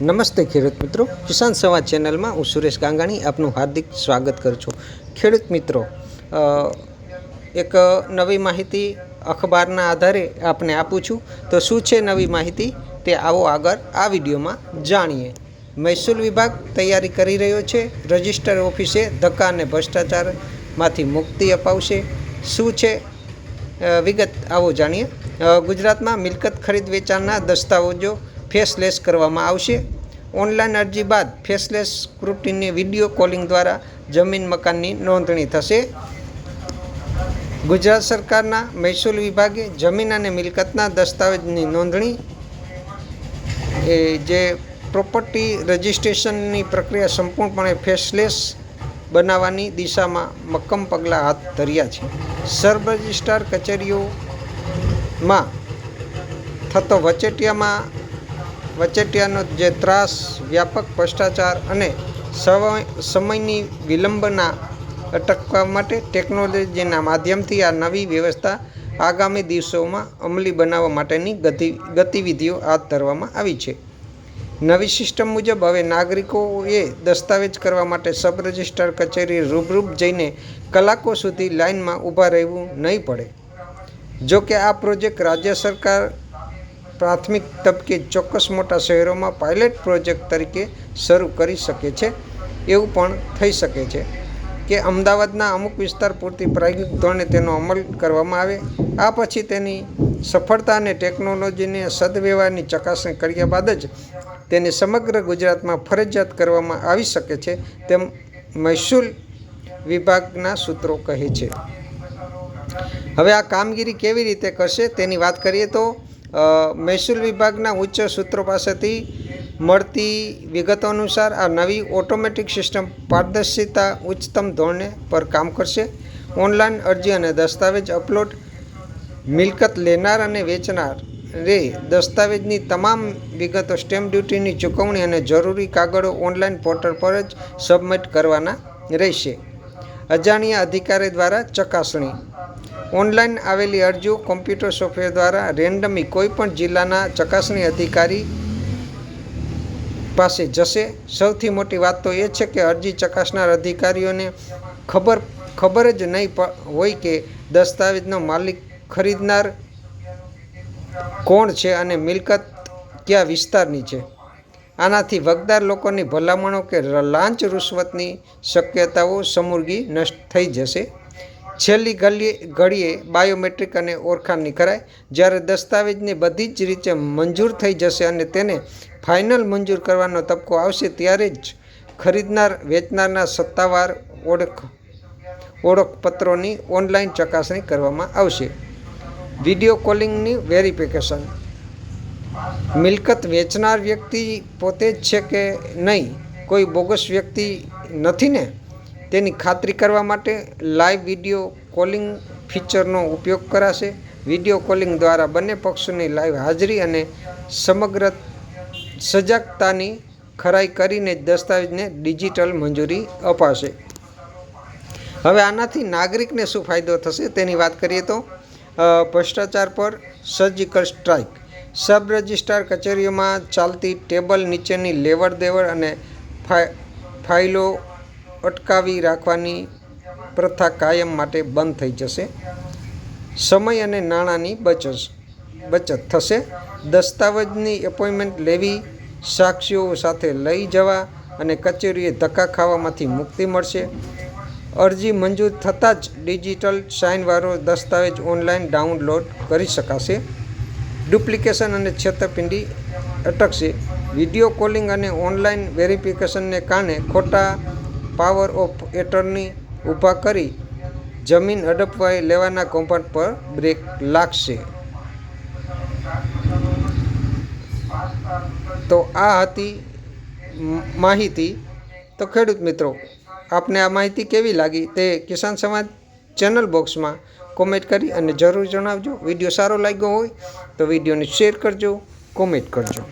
નમસ્તે ખેડૂત મિત્રો, કિસાન સંવાદ ચેનલમાં હું સુરેશ ગાંગાણી આપનું હાર્દિક સ્વાગત કરું છું। ખેડૂત મિત્રો, એક નવી માહિતી અખબારના આધારે આપને આપું છું। તો શું છે નવી માહિતી તે આવો આગળ આ વિડીયોમાં જાણીએ। મહેસૂલ વિભાગ તૈયારી કરી રહ્યો છે। રજિસ્ટર ઓફિસે ધક્કા અને ભ્રષ્ટાચારમાંથી મુક્તિ અપાવશે। શું છે વિગત આવો જાણીએ। ગુજરાતમાં મિલકત ખરીદ વેચાણના દસ્તાવેજો ફેસલેસ કરવામાં આવશે। ઓનલાઈન અરજી બાદ ફેસલેસ સ્ક્રુટિની વિડીયો કોલિંગ દ્વારા જમીન મકાનની નોંધણી થશે। ગુજરાત સરકારના મહેસૂલ વિભાગે જમીન અને મિલકતના દસ્તાવેજની નોંધણી જે પ્રોપર્ટી રજિસ્ટ્રેશનની પ્રક્રિયા સંપૂર્ણપણે ફેસલેસ બનાવવાની દિશામાં મક્કમ પગલાં હાથ ધર્યા છે। સબ રજિસ્ટ્રાર કચેરીઓમાં થતો વચેટિયાનો જે ત્રાસ, વ્યાપક ભ્રષ્ટાચાર અને સમયની વિલંબના અટકાવવા માટે ટેકનોલોજીના માધ્યમથી આ નવી વ્યવસ્થા આગામી દિવસોમાં અમલી બનાવવા માટેની ગતિવિધિઓ હાથ ધરવામાં આવી છે। નવી સિસ્ટમ મુજબ હવે નાગરિકોએ દસ્તાવેજ કરવા માટે સબ રજિસ્ટ્રાર કચેરી રૂબરૂ જઈને કલાકો સુધી લાઇનમાં ઊભા રહેવું નહીં પડે। જો કે આ પ્રોજેક્ટ રાજ્ય સરકાર પ્રાથમિક તબક્કે ચોક્કસ મોટા શહેરોમાં પાયલટ પ્રોજેક્ટ તરીકે શરૂ કરી શકે છે। એવું પણ થઈ શકે છે કે અમદાવાદના અમુક વિસ્તાર પૂરતી પ્રાયોગિક ધોરણે તેનો અમલ કરવામાં આવે। આ પછી તેની સફળતા અને ટેકનોલોજીને સદવ્યવહારની ચકાસણી કર્યા બાદ જ તેને સમગ્ર ગુજરાતમાં ફરજિયાત કરવામાં આવી શકે છે, તેમ મહેસૂલ વિભાગના સૂત્રો કહે છે। હવે આ કામગીરી કેવી રીતે કરશે તેની વાત કરીએ તો મહેસૂલ વિભાગના ઉચ્ચ સૂત્રો પાસેથી મળતી વિગતો અનુસાર આ નવી ઓટોમેટિક સિસ્ટમ પારદર્શિતા ઉચ્ચતમ ધોરણે પર કામ કરશે। ઓનલાઈન અરજી અને દસ્તાવેજ અપલોડ, મિલકત લેનાર અને વેચનાર દસ્તાવેજની તમામ વિગતો, સ્ટેમ્પ ડ્યુટીની ચૂકવણી અને જરૂરી કાગળો ઓનલાઈન પોર્ટલ પર જ સબમિટ કરવાના રહેશે। અજાણ્યા અધિકારી દ્વારા ચકાસણી, ઓનલાઈન આવેલી અરજીઓ કોમ્પ્યુટર સોફ્ટવેર દ્વારા રેન્ડમી કોઈપણ જિલ્લાના ચકાસણી અધિકારી પાસે જશે। સૌથી મોટી વાત તો એ છે કે અરજી ચકાસનાર અધિકારીઓને ખબર જ નહીં હોય કે દસ્તાવેજનો માલિક ખરીદનાર કોણ છે અને મિલકત કયા વિસ્તારની છે। આનાથી વગદાર લોકોની ભલામણો કે લાંચ રૂશ્વતની શક્યતાઓ સમૂળગી નષ્ટ થઈ જશે। છેલ્લી ઘડીએ બાયોમેટ્રિક અને ઓળખાણની કરાય, જ્યારે દસ્તાવેજને બધી જ રીતે મંજૂર થઈ જશે અને તેને ફાઇનલ મંજૂર કરવાનો તબક્કો આવશે, ત્યારે જ ખરીદનાર વેચનારના સત્તાવાર ઓળખપત્રોની ઓનલાઈન ચકાસણી કરવામાં આવશે। વિડીયો કોલિંગની વેરિફિકેશન, મિલકત વેચનાર વ્યક્તિ પોતે જ છે કે નહીં, કોઈ બોગસ વ્યક્તિ નથી ને, તેની ખાતરી કરવા માટે લાઈવ વિડીયો કોલિંગ ફીચરનો ઉપયોગ કરાશે। વિડીયો કોલિંગ દ્વારા બંને પક્ષોની લાઈવ હાજરી અને સમગ્ર સજાગતાની ખરાઈ કરીને જ દસ્તાવેજને ડિજિટલ મંજૂરી અપાશે। હવે આનાથી નાગરિકને શું ફાયદો થશે તેની વાત કરીએ તો ભ્રષ્ટાચાર પર સર્જિકલ સ્ટ્રાઇક, સબ રજિસ્ટ્રાર કચેરીઓમાં ચાલતી ટેબલ નીચેની લેવડ દેવડ અને ફાઇલો અટકાવી રાખવાની પ્રથા કાયમ માટે બંધ થઈ જશે। સમય અને નાણાંની બચત થશે। દસ્તાવેજની એપોઇન્ટમેન્ટ લેવી, સાક્ષીઓ સાથે લઈ જવા અને કચેરીએ ધક્કા ખાવામાંથી મુક્તિ મળશે। અરજી મંજૂર થતાં જ ડિજિટલ સાઇનવાળો દસ્તાવેજ ઓનલાઈન ડાઉનલોડ કરી શકાશે। ડુપ્લિકેશન અને છેતરપિંડી અટકશે। વિડીયો કોલિંગ અને ઓનલાઈન વેરિફિકેશનને કારણે ખોટા પાવર ઓફ એટર્ની ઊભા કરી જમીન હડપવા લેવાના કૌભાંડ પર બ્રેક લાગશે। તો આ હતી માહિતી। તો ખેડૂત મિત્રો, આપને આ માહિતી કેવી લાગી તે કિસાન સમાજ ચેનલ બોક્સમાં કોમેન્ટ કરી અને જરૂર જણાવજો। વિડીયો સારો લાગ્યો હોય તો વિડીયોને શેર કરજો, કોમેન્ટ કરજો।